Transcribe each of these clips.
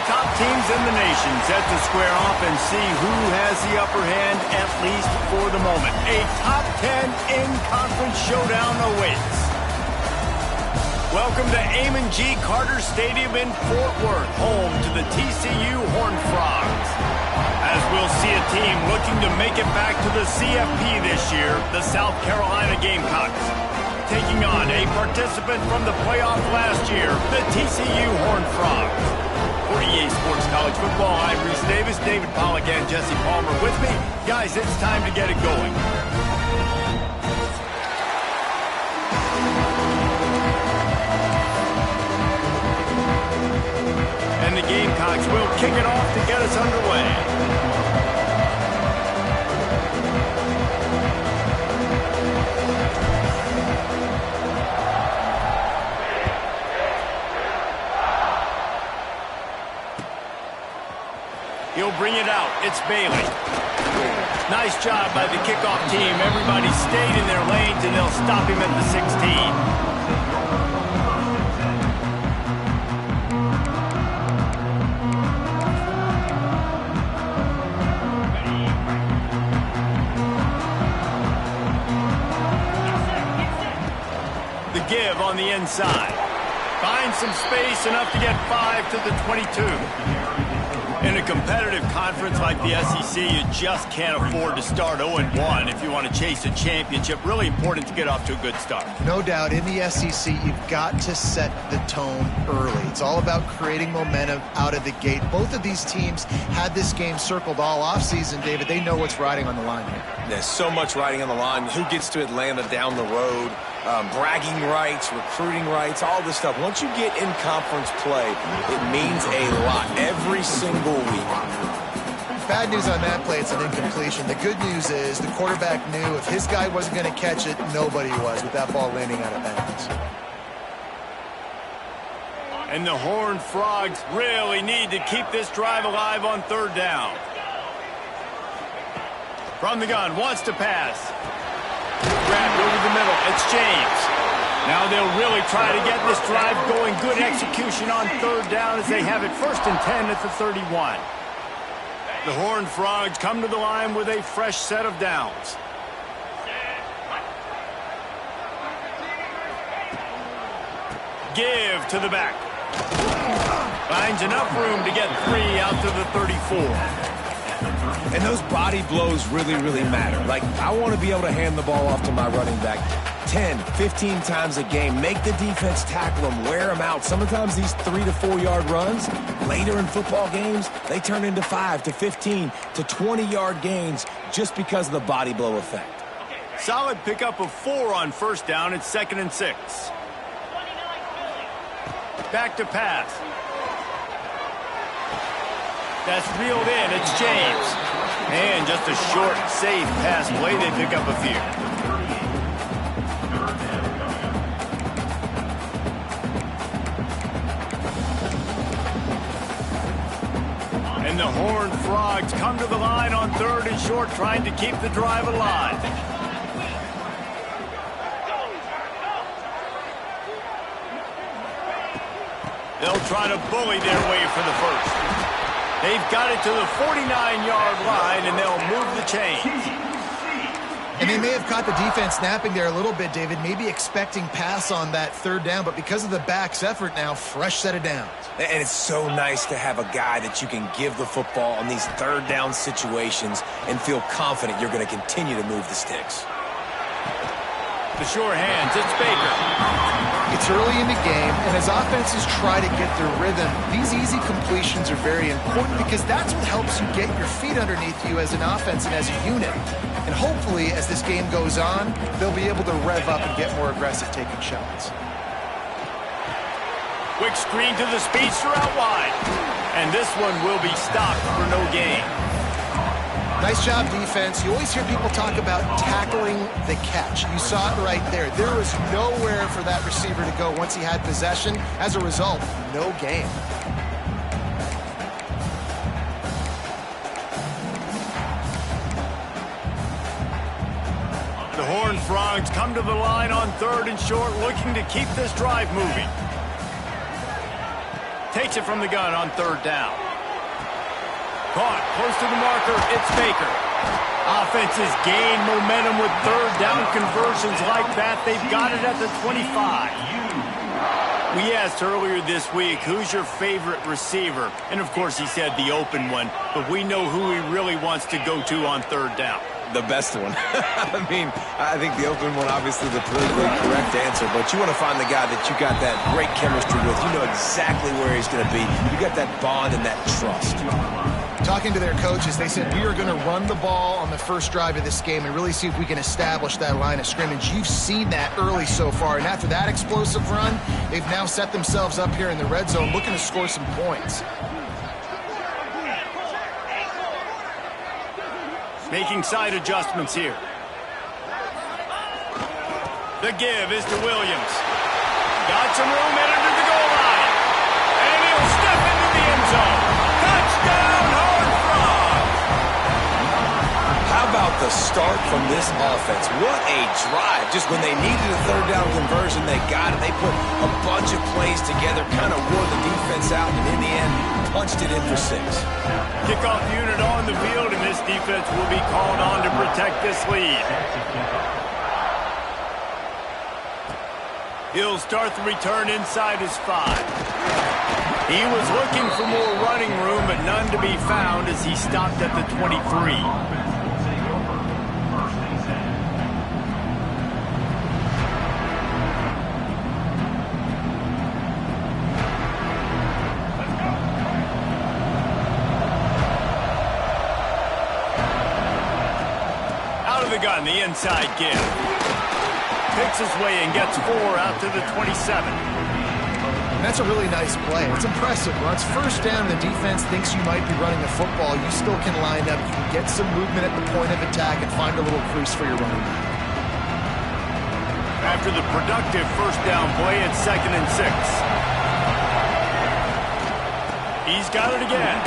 the top teams in the nation set to square off and see who has the upper hand, at least for the moment. A top 10 in-conference showdown awaits. Welcome to Amon G. Carter Stadium in Fort Worth, home to the TCU Horned Frogs. As we'll see a team looking to make it back to the CFP this year, the South Carolina Gamecocks. Taking on a participant from the playoff last year, the TCU Horned Frogs. For EA Sports College Football, I'm Reese Davis, David Pollack, and Jesse Palmer with me. Guys, it's time to get it going. And the Gamecocks will kick it off to get us underway. He'll bring it out. It's Bailey. Nice job by the kickoff team. Everybody stayed in their lanes, and they'll stop him at the 16. The give on the inside. Finds some space, enough to get 5 to the 22. In a competitive conference like the SEC, you just can't afford to start 0-1 if you want to chase a championship. Really important to get off to a good start. No doubt, in the SEC, you've got to set the tone early. It's all about creating momentum out of the gate. Both of these teams had this game circled all offseason, David. They know what's riding on the line here. There's so much riding on the line. Who gets to Atlanta down the road? Bragging rights, recruiting rights, all this stuff. Once you get in conference play, it means a lot every single week. Bad news on that play, it's an incompletion. The good news is the quarterback knew if his guy wasn't going to catch it, nobody was with that ball landing out of bounds. And the Horned Frogs really need to keep this drive alive on third down. From the gun, wants to pass. Grabbed over the middle. It's James. Now they'll really try to get this drive going. Good execution on third down as they have it 1st and 10 at the 31. The Horned Frogs come to the line with a fresh set of downs. Give to the back. Finds enough room to get 3 out to the 34. And those body blows really, really matter. Like, I want to be able to hand the ball off to my running back 10, 15 times a game. Make the defense tackle them, wear them out. Sometimes these 3 to 4 yard runs, later in football games, they turn into 5 to 15 to 20 yard gains just because of the body blow effect. Solid pickup of 4 on first down. It's 2nd and 6. Back to pass. That's reeled in. It's James. And just a short, safe pass play. They pick up a few. And the Horned Frogs come to the line on 3rd and short, trying to keep the drive alive. They'll try to bully their way for the first. They've got it to the 49-yard line, and they'll move the chains. And they may have caught the defense snapping there a little bit, David, maybe expecting pass on that third down, but because of the back's effort now, fresh set of downs. And it's so nice to have a guy that you can give the football on these third down situations and feel confident you're going to continue to move the sticks. The sure hands, it's Baker. It's early in the game, and as offenses try to get their rhythm, these easy completions are very important because that's what helps you get your feet underneath you as an offense and as a unit. And hopefully, as this game goes on, they'll be able to rev up and get more aggressive taking shots. Quick screen to the speedster out wide. And this one will be stopped for no gain. Nice job, defense. You always hear people talk about tackling the catch. You saw it right there. There was nowhere for that receiver to go once he had possession. As a result, no gain. The Horned Frogs come to the line on 3rd and short, looking to keep this drive moving. Takes it from the gun on third down. Caught close to the marker. It's Baker. Offenses gain momentum with third down conversions like that. They've got it at the 25. We asked earlier this week, who's your favorite receiver? And, of course, he said the open one. But we know who he really wants to go to on third down. The best one. I mean, I think the open one, obviously the politically correct answer, but you want to find the guy that you got that great chemistry with. You know exactly where he's going to be. You got that bond and that trust. Talking to their coaches, they said, we are going to run the ball on the first drive of this game and really see if we can establish that line of scrimmage. You've seen that early so far, and after that explosive run, they've now set themselves up here in the red zone looking to score some points. Making side adjustments here. The give is to Williams. Got some room headed to the goal line. And he'll step into the end zone. Touchdown, Horned Frogs! How about the start from this offense? What a drive. Just when they needed a third down conversion, they got it. They put a bunch of plays together, kind of wore the defense out, and in the end, punched it in for 6. Kickoff unit on the field, and this defense will be called on to protect this lead. He'll start the return inside his 5. He was looking for more running room, but none to be found as he stopped at the 23. The gun, the inside give. Picks his way and gets 4 out to the 27. And that's a really nice play. It's impressive. When it's first down and the defense thinks you might be running the football, you still can line up. You can get some movement at the point of attack and find a little crease for your running back. After the productive first down play, it's 2nd and 6. He's got it again.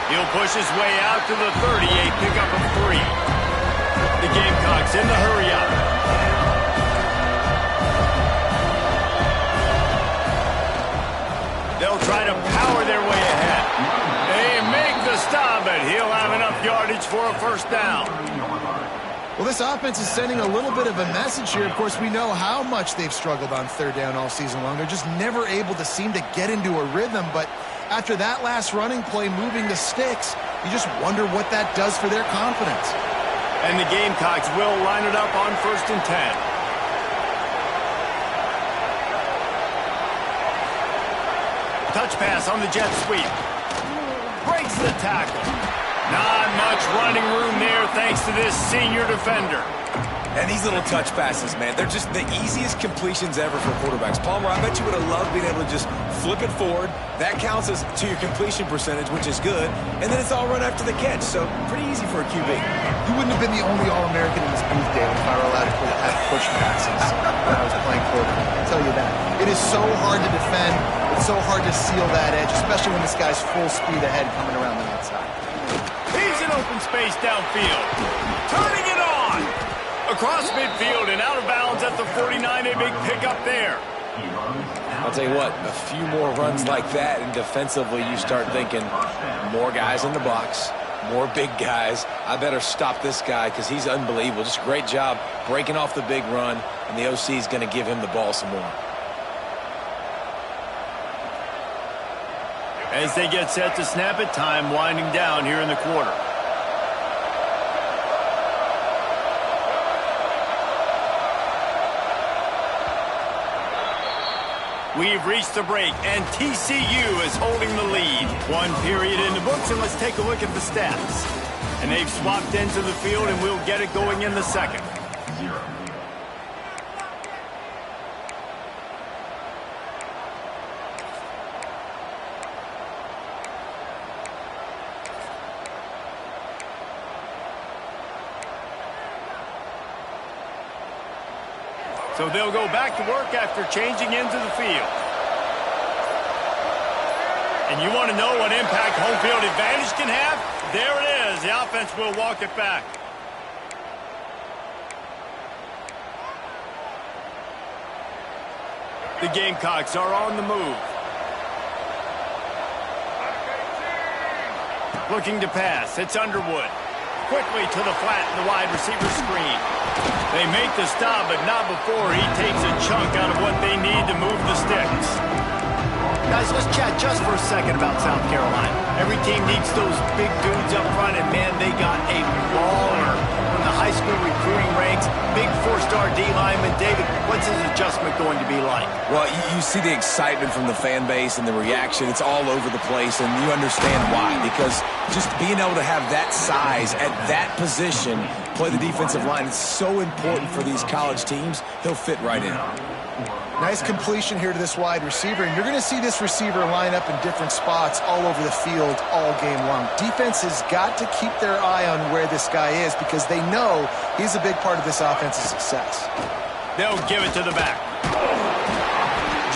He'll push his way out to the 30, a pickup of 3. The Gamecocks in the hurry-up. They'll try to power their way ahead. They make the stop, but he'll have enough yardage for a first down. Well, this offense is sending a little bit of a message here. Of course, we know how much they've struggled on third down all season long. They're just never able to seem to get into a rhythm, but after that last running play moving the sticks, you just wonder what that does for their confidence. And the Gamecocks will line it up on 1st and 10. Touch pass on the jet sweep. Breaks the tackle. Not much running room there thanks to this senior defender. And these little touch passes, man, they're just the easiest completions ever for quarterbacks. Palmer, I bet you would have loved being able to just flip it forward. That counts as to your completion percentage, which is good. And then it's all run after the catch, so pretty easy for a QB. You wouldn't have been the only All-American in this booth, Dave, if I were allowed to have push passes when I was playing quarterback. I'll tell you that. It is so hard to defend. It's so hard to seal that edge, especially when this guy's full speed ahead coming around the outside. He's in open space downfield. Turning it on. Across midfield and out of bounds at the 49, a big pickup there. I'll tell you what, a few more runs like that, and defensively you start thinking, more guys in the box, more big guys. I better stop this guy because he's unbelievable. Just a great job breaking off the big run, and the OC is going to give him the ball some more. As they get set to snap it, time winding down here in the quarter. We've reached the break, and TCU is holding the lead. 1 period in the books, and let's take a look at the stats. And they've swapped into the field, and we'll get it going in the second. So they'll go back to work after changing into the field. And you want to know what impact home field advantage can have? There it is. The offense will walk it back. The Gamecocks are on the move. Looking to pass. It's Underwood. Quickly to the flat in the wide receiver screen. They make the stop, but not before he takes a chunk out of what they need to move the sticks. Guys, let's chat just for a second about South Carolina. Every team needs those big dudes up front, and man, they got a baller from the high school recruiting ranks. Big four-star D lineman. David, what's his adjustment going to be like? Well, you see the excitement from the fan base and the reaction. It's all over the place, and you understand why. Because just being able to have that size at that position, play the defensive line, it's so important for these college teams. He'll fit right in. Nice completion here to this wide receiver, and you're going to see this receiver line up in different spots all over the field all game long. Defense has got to keep their eye on where this guy is because they know he's a big part of this offense's success. They'll give it to the back.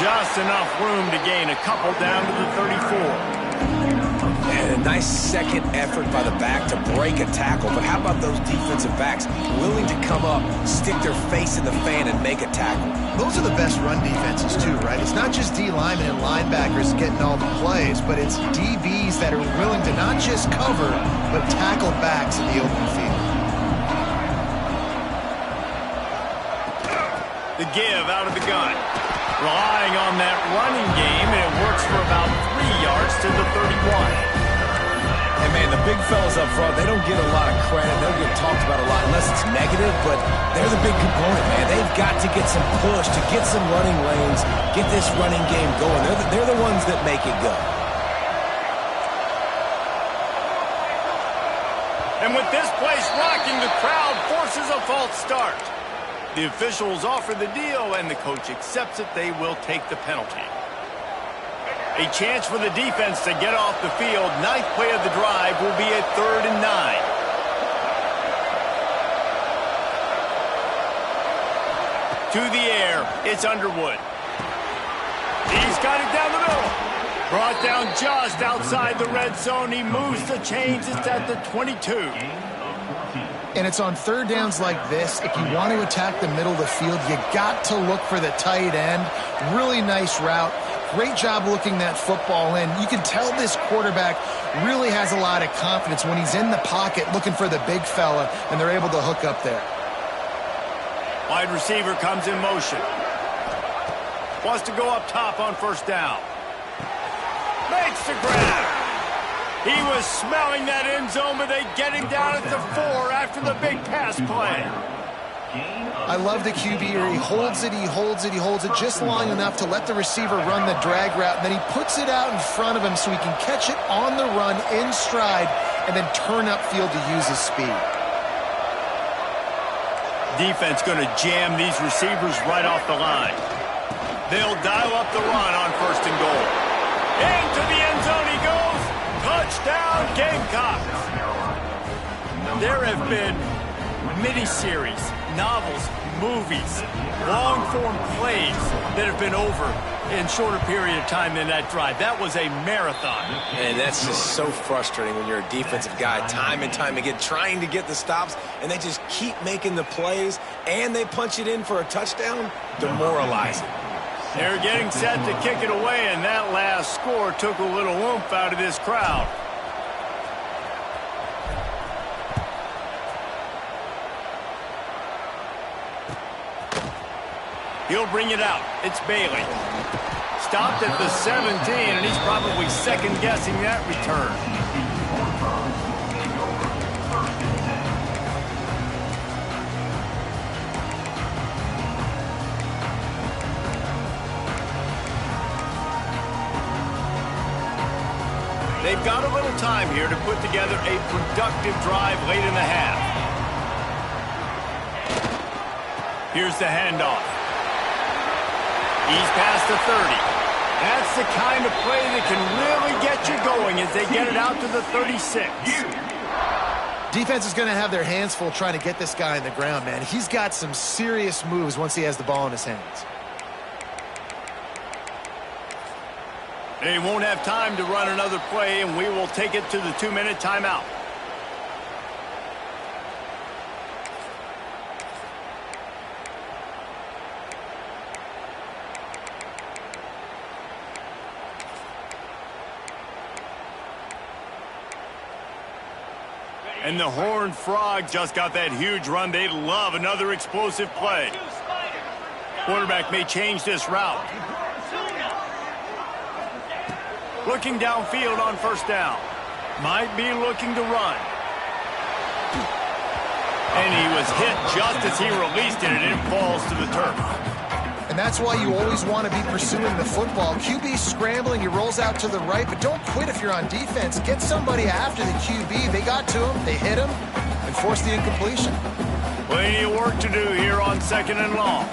Just enough room to gain a couple down to the 34. And a nice second effort by the back to break a tackle. But how about those defensive backs willing to come up, stick their face in the fan, and make a tackle? Those are the best run defenses too, right? It's not just D linemen and linebackers getting all the plays, but it's DBs that are willing to not just cover, but tackle backs in the open field. The give out of the gun. Relying on that running game, and it works for about 3 yards to the 31. And, man, the big fellas up front, they don't get a lot of credit. They don't get talked about a lot unless it's negative, but they're the big component, man. They've got to get some push, to get some running lanes, get this running game going. They're the ones that make it go. And with this place rocking, the crowd forces a false start. The officials offer the deal, and the coach accepts it. They will take the penalty. A chance for the defense to get off the field. Ninth play of the drive will be at 3rd and 9. To the air, it's Underwood. He's got it down the middle. Brought down just outside the red zone. He moves the chains. It's at the 22. And it's on third downs like this. If you want to attack the middle of the field, you got to look for the tight end. Really nice route. Great job looking that football in. You can tell this quarterback really has a lot of confidence when he's in the pocket looking for the big fella, and they're able to hook up there. Wide receiver comes in motion. Wants to go up top on first down. Makes the grab. He was smelling that end zone, but they get him down at the 4 after the big pass play. I love the QB here. He holds it, he holds it, he holds it just long enough to let the receiver run the drag route, and then he puts it out in front of him so he can catch it on the run in stride and then turn upfield to use his speed. Defense going to jam these receivers right off the line. They'll dial up the run on 1st and goal. Into the end zone he goes. Touchdown, Gamecocks. There have been miniseries, novels, movies, long-form plays that have been over in shorter period of time than that drive. That was a marathon. And that's just so frustrating when you're a defensive guy, time and time again, trying to get the stops, and they just keep making the plays, and they punch it in for a touchdown. Demoralizing. They're getting set to kick it away, and that last score took a little oomph out of this crowd. He'll bring it out. It's Bailey. Stopped at the 17, and he's probably second-guessing that return. They've got a little time here to put together a productive drive late in the half. Here's the handoff. He's past the 30. That's the kind of play that can really get you going as they get it out to the 36. Defense is going to have their hands full trying to get this guy on the ground, man. He's got some serious moves once he has the ball in his hands. They won't have time to run another play, and we will take it to the 2-minute timeout. And the Horned Frogs just got that huge run. They love another explosive play. Quarterback may change this route. Looking downfield on first down. Might be looking to run. And he was hit just as he released it, and it falls to the turf. And that's why you always want to be pursuing the football. QB scrambling, he rolls out to the right, but don't quit if you're on defense. Get somebody after the QB. They got to him, they hit him, and forced the incompletion. Plenty of work to do here on 2nd and long.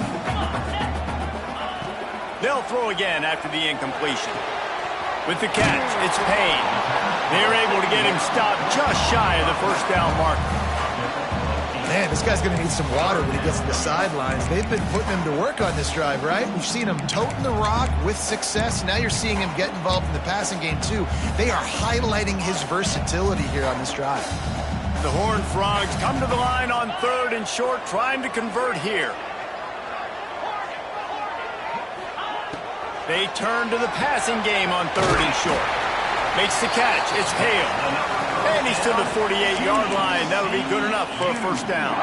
They'll throw again after the incompletion. With the catch, it's Payne. They're able to get him stopped just shy of the first down mark. Man, this guy's going to need some water when he gets to the sidelines. They've been putting him to work on this drive, right? We've seen him toting the rock with success. Now you're seeing him get involved in the passing game, too. They are highlighting his versatility here on this drive. The Horned Frogs come to the line on 3rd and short, trying to convert here. They turn to the passing game on 3rd and short. Makes the catch. It's Hale. And he's to the 48-yard line. That'll be good enough for a first down.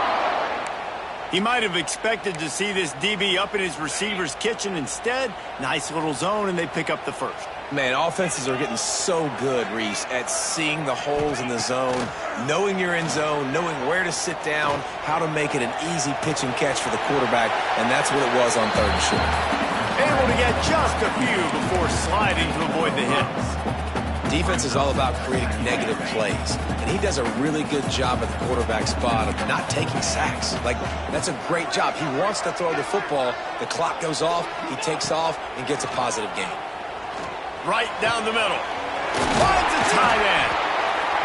He might have expected to see this DB up in his receiver's kitchen. Instead, nice little zone, and they pick up the first. Man, offenses are getting so good, Reese, at seeing the holes in the zone, knowing you're in zone, knowing where to sit down, how to make it an easy pitch and catch for the quarterback, and that's what it was on 3rd and short. Able to get just a few before sliding to avoid the hits. Defense is all about creating negative plays, and he does a really good job at the quarterback spot of not taking sacks. Like, that's a great job. He wants to throw the football. The clock goes off, he takes off, and gets a positive gain. Right down the middle. Finds a tight end.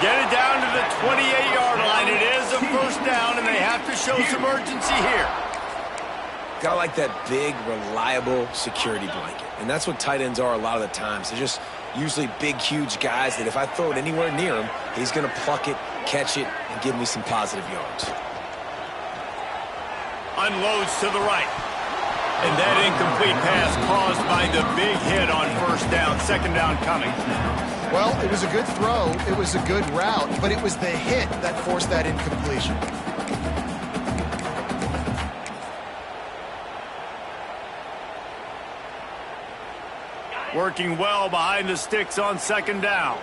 Get it down to the 28-yard line. It is a first down, and they have to show some urgency here. Gotta like that big, reliable security blanket. And that's what tight ends are a lot of the times. They're just usually big, huge guys that if I throw it anywhere near him, he's going to pluck it, catch it, and give me some positive yards. Unloads to the right. And that incomplete pass caused by the big hit on first down. 2nd down coming. Well, it was a good throw. It was a good route, but it was the hit that forced that incompletion. Working well behind the sticks on 2nd down.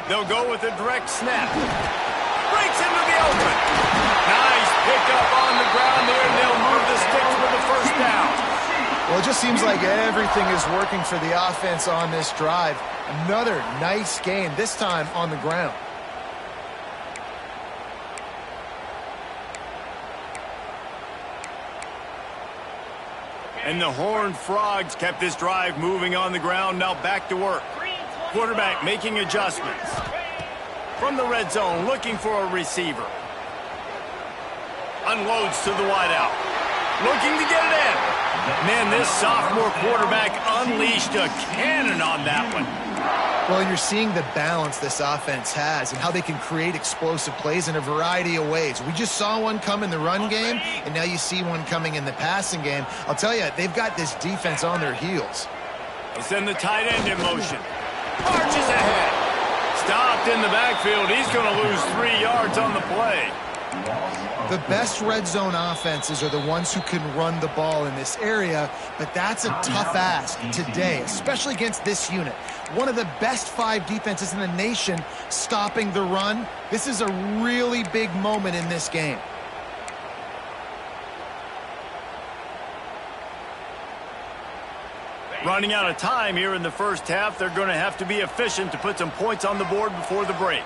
They'll go with a direct snap. Breaks into the open. Nice pickup on the ground there, and they'll move the sticks with the first down. Well, it just seems like everything is working for the offense on this drive. Another nice gain, this time on the ground. And the Horned Frogs kept this drive moving on the ground. Now back to work. Quarterback making adjustments. From the red zone, looking for a receiver. Unloads to the wideout. Looking to get it in. Man, this sophomore quarterback unleashed a cannon on that one. Well, you're seeing the balance this offense has and how they can create explosive plays in a variety of ways. We just saw one come in the run game, and now you see one coming in the passing game. I'll tell you, they've got this defense on their heels. They send the tight end in motion. Marches ahead. Stopped in the backfield. He's going to lose 3 yards on the play. The best red zone offenses are the ones who can run the ball in this area, but that's a tough ask today, especially against this unit. One of the best 5 defenses in the nation stopping the run. This is a really big moment in this game. Running out of time here in the first half. They're going to have to be efficient to put some points on the board before the break.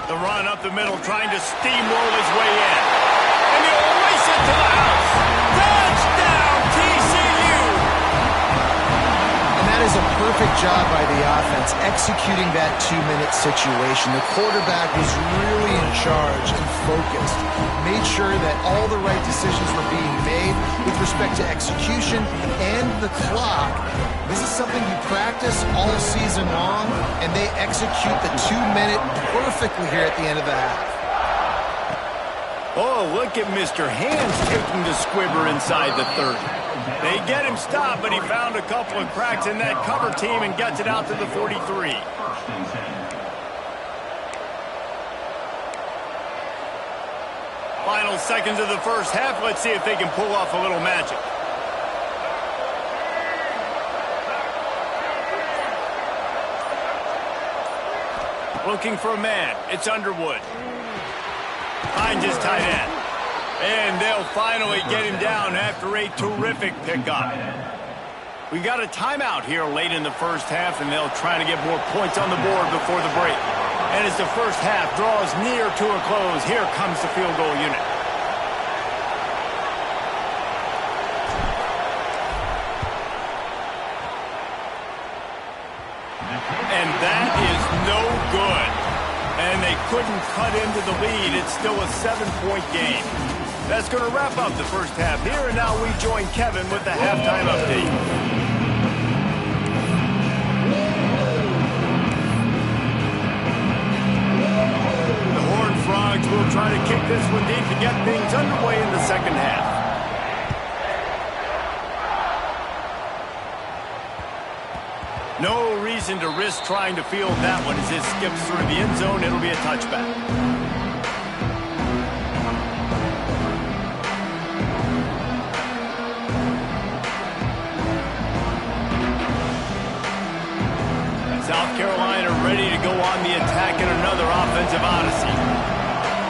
The run up the middle, trying to steamroll his way in. And he'll race it to the house. Touchdown, TCU! And that is a perfect job by the offense, executing that 2-minute situation. The quarterback was really in charge and focused. Made sure that all the right decisions were being made with respect to execution and the clock. This is something you practice all season long, and they execute the 2-minute perfectly here at the end of the half. Oh, look at Mr. Hands taking the squibber inside the 30. They get him stopped, but he found a couple of cracks in that cover team and gets it out to the 43. Final seconds of the first half. Let's see if they can pull off a little magic. Looking for a man. It's Underwood. Finds his tight end. And they'll finally get him down after a terrific pickup. We got a timeout here late in the first half, and they'll try to get more points on the board before the break. And as the first half draws near to a close, here comes the field goal unit. And that is no good. And they couldn't cut into the lead. It's still a 7-point game. That's going to wrap up the first half here, and now we join Kevin with the halftime update. The Horned Frogs will try to kick this one deep to get things underway in the second half. No reason to risk trying to field that one as it skips through the end zone. It'll be a touchback. South Carolina ready to go on the attack in another offensive odyssey.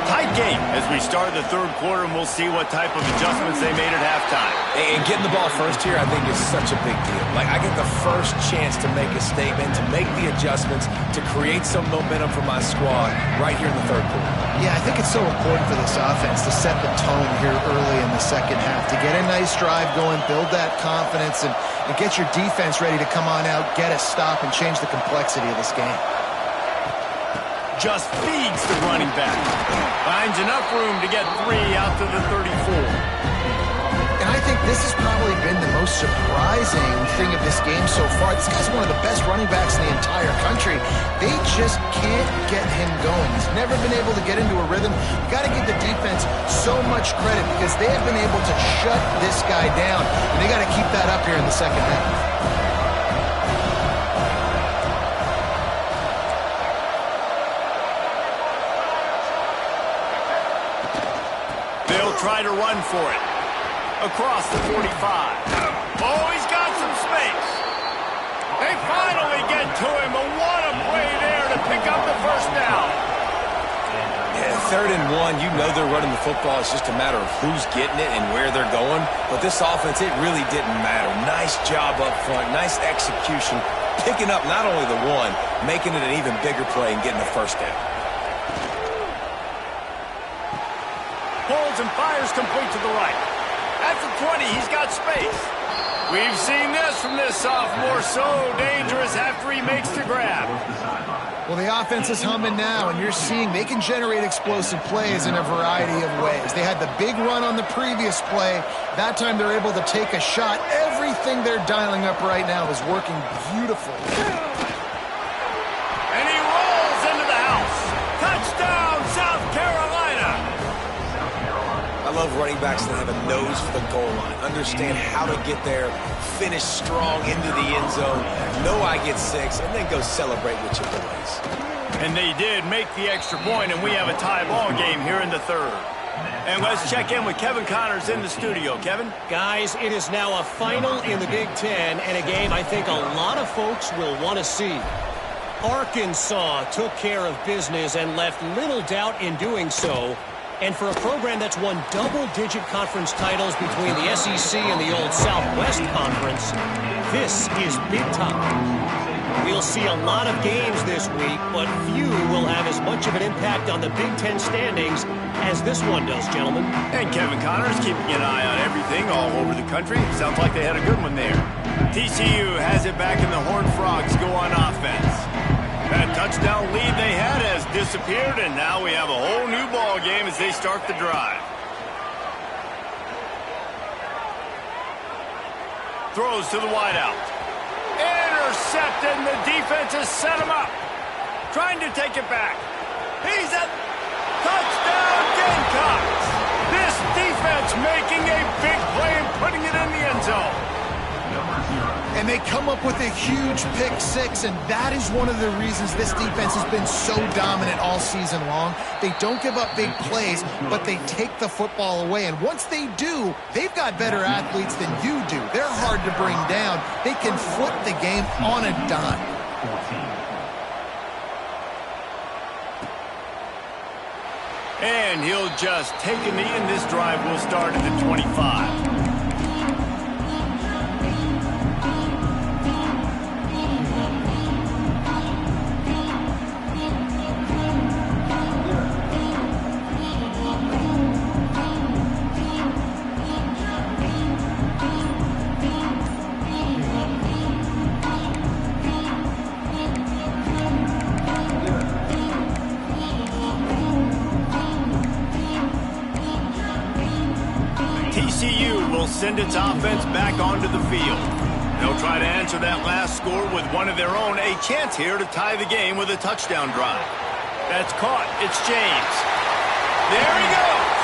Tight game as we start the third quarter, and we'll see what type of adjustments they made at halftime. And getting the ball first here, I think, is such a big deal. Like, I get the first chance to make a statement, to make the adjustments, to create some momentum for my squad right here in the third quarter. Yeah, I think it's so important for this offense to set the tone here early in the second half, to get a nice drive going, build that confidence, and get your defense ready to come on out, get a stop, and change the complexity of this game. Just feeds the running back. Finds enough room to get 3 out to the 34. And I think this has probably been the most surprising thing of this game so far. This guy's one of the best running backs in the entire country. They just can't get him going. He's never been able to get into a rhythm. You got to give the defense so much credit because they have been able to shut this guy down. And they got to keep that up here in the second half. Try to run for it. Across the 45. Oh, he's got some space. They finally get to him, but what a play there to pick up the first down. Yeah, 3rd and 1, you know they're running the football. It's just a matter of who's getting it and where they're going. But this offense, it really didn't matter. Nice job up front, nice execution, picking up not only the one, making it an even bigger play and getting the first down. Pulls and fires complete to the right. At the 20, he's got space. We've seen this from this sophomore, so dangerous after he makes the grab. Well, the offense is humming now, and you're seeing they can generate explosive plays in a variety of ways. They had the big run on the previous play. That time they're able to take a shot. Everything they're dialing up right now is working beautifully. And he rolls into the house. Touchdown, South Carolina. I love running backs that have a nose for the goal line, understand how to get there, finish strong into the end zone, know I get 6, and then go celebrate with your boys. And they did make the extra point, and we have a tie ball game here in the third. And let's check in with Kevin Connors in the studio. Kevin? Guys, it is now a final in the Big Ten, and a game I think a lot of folks will want to see. Arkansas took care of business and left little doubt in doing so. And for a program that's won double-digit conference titles between the SEC and the old Southwest Conference, this is big time. We'll see a lot of games this week, but few will have as much of an impact on the Big Ten standings as this one does, gentlemen. And Kevin Connors keeping an eye on everything all over the country. Sounds like they had a good one there. TCU has it back, and the Horned Frogs go on offense. That touchdown lead they had has disappeared, and now we have a whole new ball game as they start the drive. Throws to the wideout. Intercepted, and the defense has set him up. Trying to take it back. He's at touchdown Gamecocks. making a big play and putting it in the end zone. And they come up with a huge pick six, and that is one of the reasons this defense has been so dominant all season long. They don't give up big plays, but they take the football away. And once they do, they've got better athletes than you do. They're hard to bring down. They can flip the game on a dime. And he'll just take a knee, and this drive will start at the 25. TCU will send its offense back onto the field. They'll try to answer that last score with one of their own, a chance here to tie the game with a touchdown drive. That's caught. It's James. There he goes.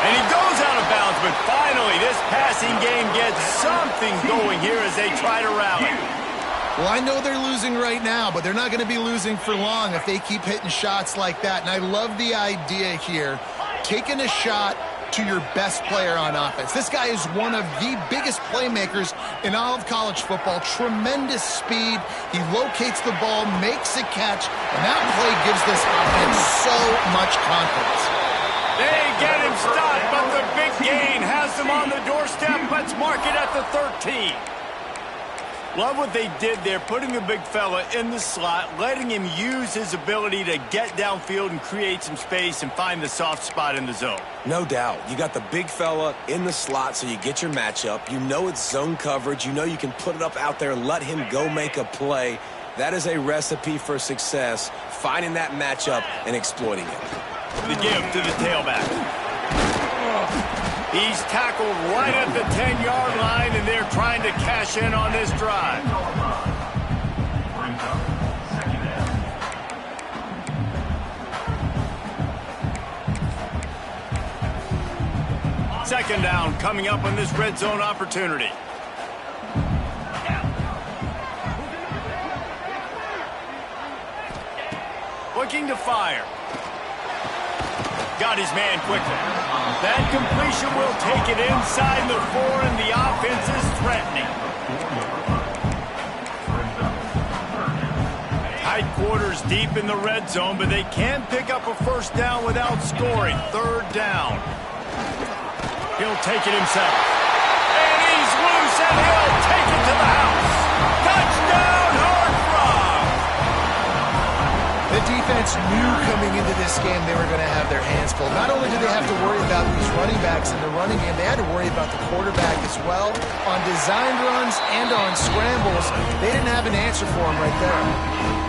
And he goes out of bounds, but finally this passing game gets something going here as they try to rally. Well, I know they're losing right now, but they're not going to be losing for long if they keep hitting shots like that. And I love the idea here, taking a shot to your best player on offense. This guy is one of the biggest playmakers in all of college football. Tremendous speed. He locates the ball, makes a catch, and that play gives this offense so much confidence. They get him stopped, but the big gain has them on the doorstep. Let's mark it at the 13. Love what they did there, putting the big fella in the slot, letting him use his ability to get downfield and create some space and find the soft spot in the zone. No doubt. You got the big fella in the slot, so you get your matchup. You know it's zone coverage. You know you can put it up out there, let him go make a play. That is a recipe for success, finding that matchup and exploiting it. The give to the tailback. He's tackled right at the 10-yard line, and they're trying to cash in on this drive. Second down coming up on this red zone opportunity. Looking to fire. Got his man quickly. That completion will take it inside the 4, and the offense is threatening. Tight quarters deep in the red zone, but they can pick up a first down without scoring. Third down. He'll take it himself. And he's loose, and he'll take it to the house. Touchdown, Horned Frogs! The defense knew coming into this game they were going to have their hands full. Not only did they have to worry about these running backs in the running game, they had to worry about the quarterback as well. On designed runs and on scrambles, they didn't have an answer for him right there.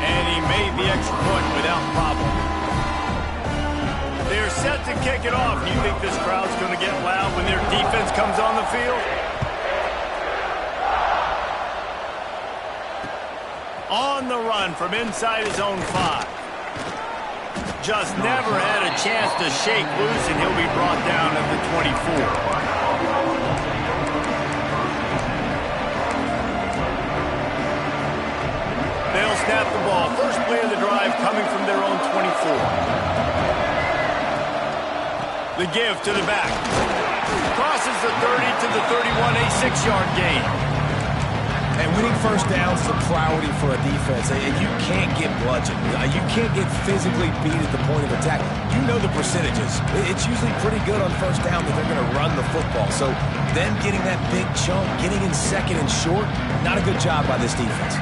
And he made the extra point without problem. They're set to kick it off. You think this crowd's going to get loud when their defense comes on the field? On the run from inside his own 5. Just never had a chance to shake loose, and he'll be brought down at the 24. They'll snap the ball. First play of the drive coming from their own 24. The give to the back. Crosses the 30 to the 31, a 6-yard gain. And winning first downs is a priority for a defense, and you can't get bludgeoned. You can't get physically beat at the point of attack. You know the percentages. It's usually pretty good on first down that they're going to run the football. So them getting that big chunk, getting in second and short, not a good job by this defense.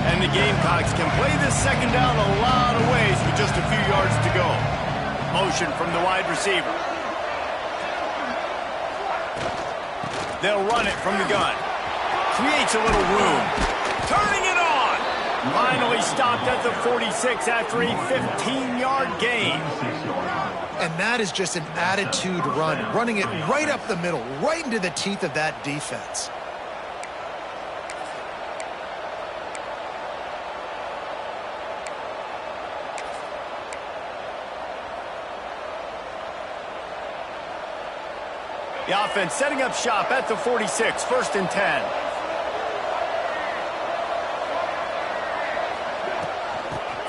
And the Gamecocks can play this second down a lot of ways with just a few yards to go. Motion from the wide receiver. They'll run it from the gun. Creates a little room. Turning it on. Finally stopped at the 46 after a 15-yard gain. And that is just an attitude run. Running it right up the middle, right into the teeth of that defense. The offense setting up shop at the 46, 1st and 10.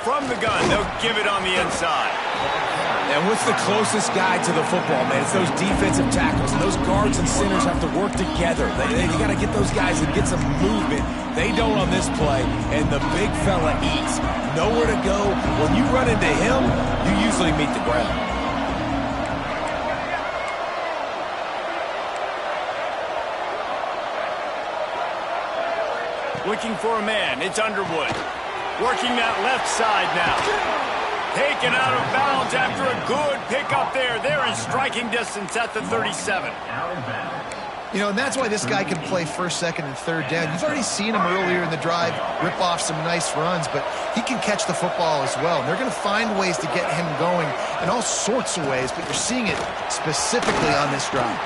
From the gun, they'll give it on the inside. And what's the closest guy to the football, man? It's those defensive tackles. And those guards and centers have to work together. They got to get those guys and get some movement. They don't on this play, and the big fella eats. Nowhere to go. When you run into him, you usually meet the ground. Looking for a man. It's Underwood. Working that left side now. Taken out of bounds after a good pickup there. They're in striking distance at the 37. You know, and that's why this guy can play 1st, 2nd, and 3rd down. You've already seen him earlier in the drive rip off some nice runs, but he can catch the football as well. And they're going to find ways to get him going in all sorts of ways, but you're seeing it specifically on this drive.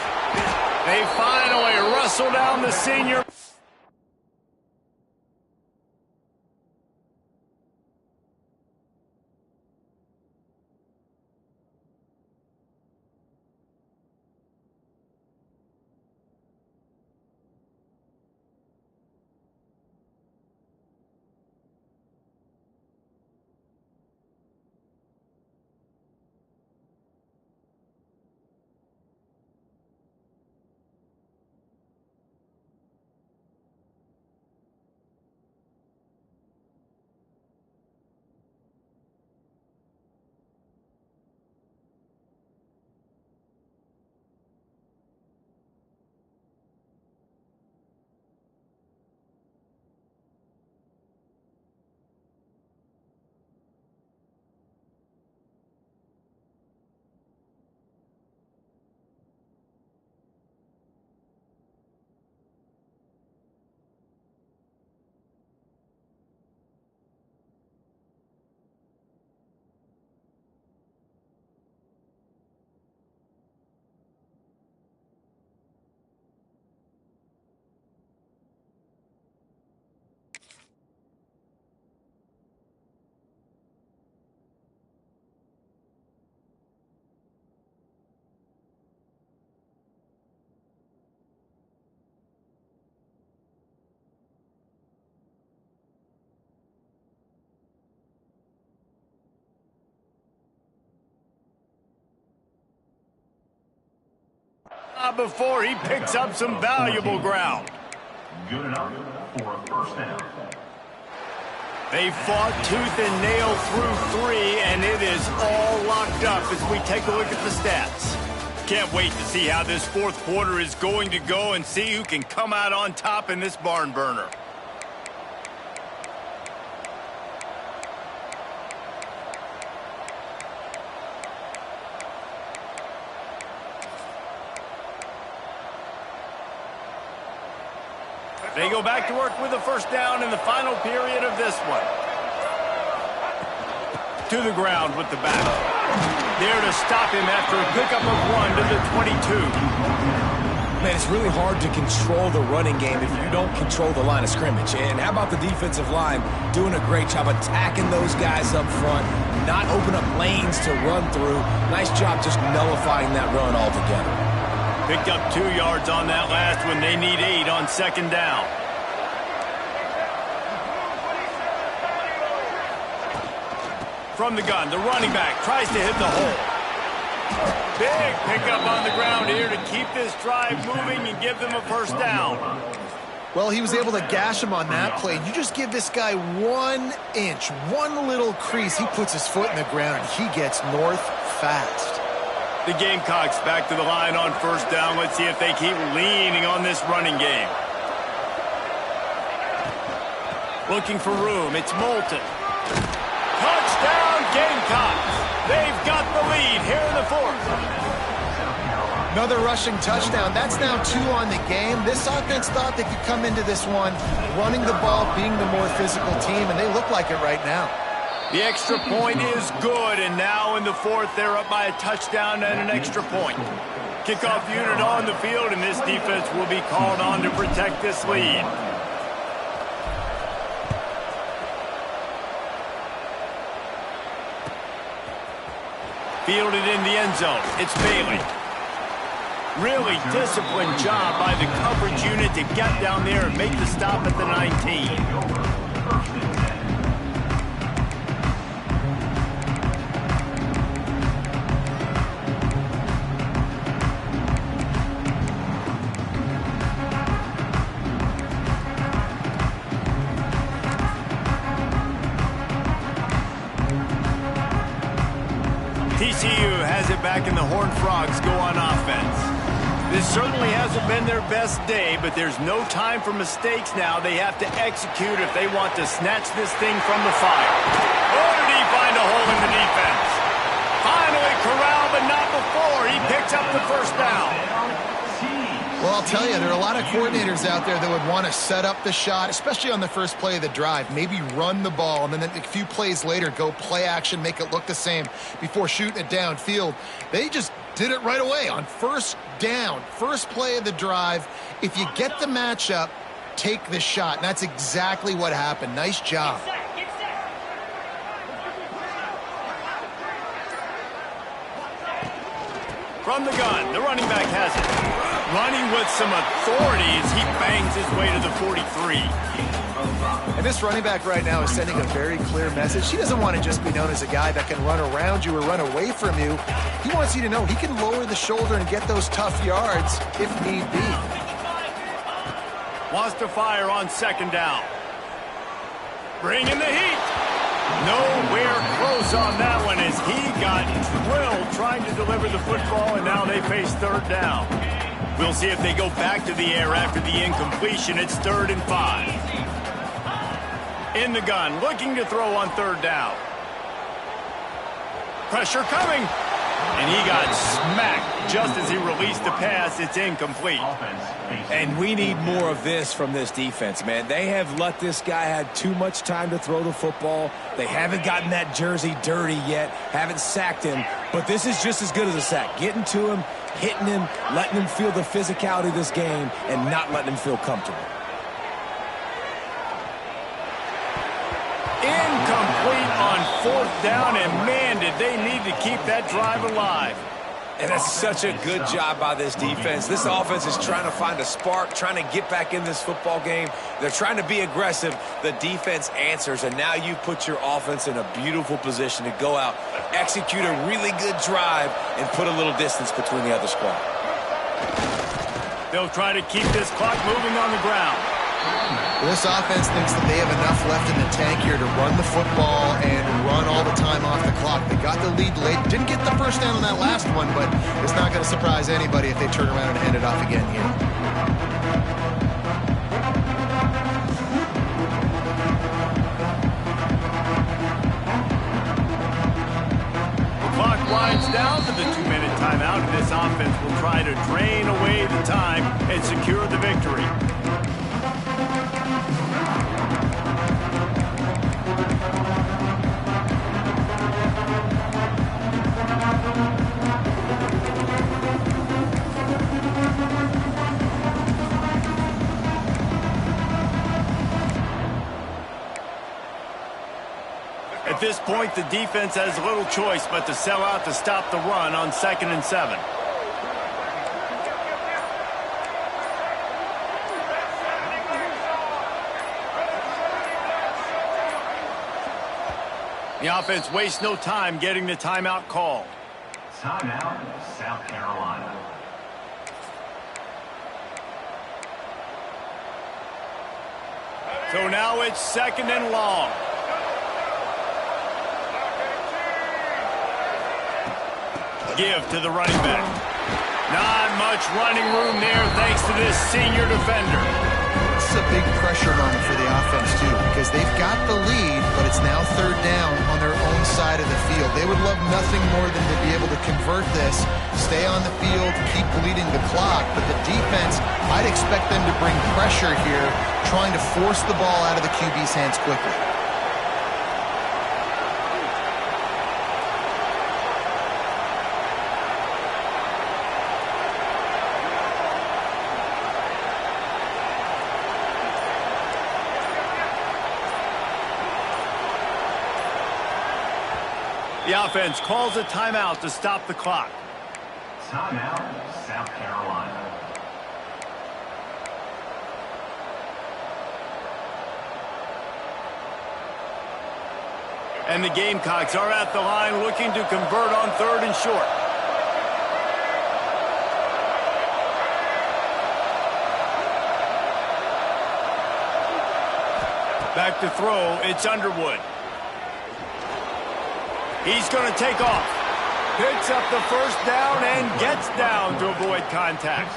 They finally wrestle down the senior. Before he picks up some valuable ground. Good enough for a 1st down. They fought tooth and nail through 3, and it is all locked up as we take a look at the stats. Can't wait to see how this 4th quarter is going to go and see who can come out on top in this barn burner. They go back to work with a 1st down in the final period of this one. To the ground with the back. There to stop him after a pickup of 1 to the 22. Man, it's really hard to control the running game if you don't control the line of scrimmage. And how about the defensive line doing a great job attacking those guys up front, not open up lanes to run through. Nice job just nullifying that run altogether. Picked up 2 yards on that last one. They need 8 on 2nd down. From the gun, the running back tries to hit the hole. Big pickup on the ground here to keep this drive moving and give them a 1st down. Well, he was able to gash him on that play. You just give this guy 1 inch, one little crease, he puts his foot in the ground, and he gets north fast. The Gamecocks back to the line on 1st down. Let's see if they keep leaning on this running game. Looking for room. It's Moulton. Touchdown, Gamecocks. They've got the lead here in the 4th. Another rushing touchdown. That's now 2 on the game. This offense thought they could come into this one running the ball, being the more physical team, and they look like it right now. The extra point is good, and now in the 4th, they're up by a touchdown and an extra point. Kickoff unit on the field, and this defense will be called on to protect this lead. Fielded in the end zone. It's Bailey. Really disciplined job by the coverage unit to get down there and make the stop at the 19. TCU has it back, and the Horned Frogs go on offense. This certainly hasn't been their best day, but there's no time for mistakes now. They have to execute if they want to snatch this thing from the fire. Oh, did he find a hole in the defense? Finally corralled, but not before. He picks up the first down. Well, I'll tell you, there are a lot of coordinators out there that would want to set up the shot, especially on the first play of the drive. Maybe run the ball, and then a few plays later, go play action, make it look the same before shooting it downfield. They just did it right away on first down, first play of the drive. If you get the matchup, take the shot. And that's exactly what happened. Nice job. From the gun, the running back has it. Running with some authority as he bangs his way to the 43. And this running back right now is sending a very clear message. He doesn't want to just be known as a guy that can run around you or run away from you. He wants you to know he can lower the shoulder and get those tough yards if need be. Wants to fire on second down. Bring in the heat. Nowhere close on that one as he got drilled trying to deliver the football, and now they face third down. We'll see if they go back to the air after the incompletion. It's 3rd and 5. In the gun, looking to throw on third down. Pressure coming. And he got smacked just as he released the pass. It's incomplete. And we need more of this from this defense, man. They have let this guy have too much time to throw the football. They haven't gotten that jersey dirty yet, haven't sacked him. But this is just as good as a sack. Getting to him, hitting him, letting him feel the physicality of this game, and not letting him feel comfortable. Incomplete on 4th down, and man, did they need to keep that drive alive. And that's such a good job by this defense. This offense is trying to find a spark, trying to get back in this football game. They're trying to be aggressive. The defense answers, and now you put your offense in a beautiful position to go out, execute a really good drive, and put a little distance between the other squad. They'll try to keep this clock moving on the ground. Well, this offense thinks that they have enough left in the tank here to run the football and run all the time off the clock. They got the lead late. Didn't get the first down on that last one, but it's not going to surprise anybody if they turn around and hand it off again here. The clock winds down to the 2-minute timeout, and this offense will try to drain away the time and secure the victory. At this point, the defense has little choice but to sell out to stop the run on 2nd and 7. The offense wastes no time getting the timeout called. Timeout, South Carolina. So now it's 2nd and long. Give to the running back. Not much running room there thanks to this senior defender. This is a big pressure moment for the offense, too, because they've got the lead, but it's now 3rd down on their own side of the field. They would love nothing more than to be able to convert this, stay on the field, keep bleeding the clock, but the defense, I'd expect them to bring pressure here, trying to force the ball out of the QB's hands quickly. The offense calls a timeout to stop the clock. Timeout, South Carolina. And the Gamecocks are at the line looking to convert on 3rd and short. Back to throw, it's Underwood. He's going to take off. Picks up the first down and gets down to avoid contact.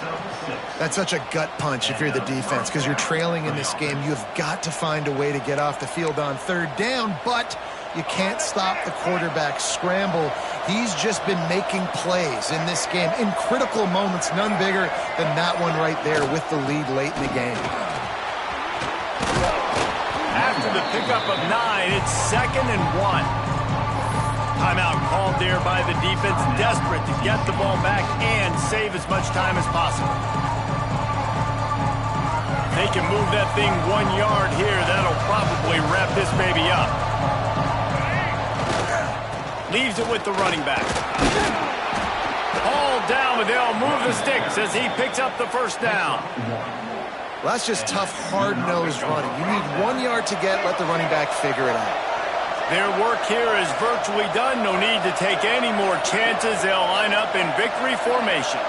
That's such a gut punch if you're the defense, because you're trailing in this game. You've got to find a way to get off the field on 3rd down, but you can't stop the quarterback scramble. He's just been making plays in this game in critical moments, none bigger than that one right there with the lead late in the game. After the pickup of 9, it's 2nd and 1. Timeout called there by the defense, desperate to get the ball back and save as much time as possible. They can move that thing 1 yard here. That'll probably wrap this baby up. Leaves it with the running back. All down, but they'll move the sticks as he picks up the first down. Well, that's just tough, hard-nosed running. You need 1 yard to get, let the running back figure it out. Their work here is virtually done. No need to take any more chances. They'll line up in victory formation.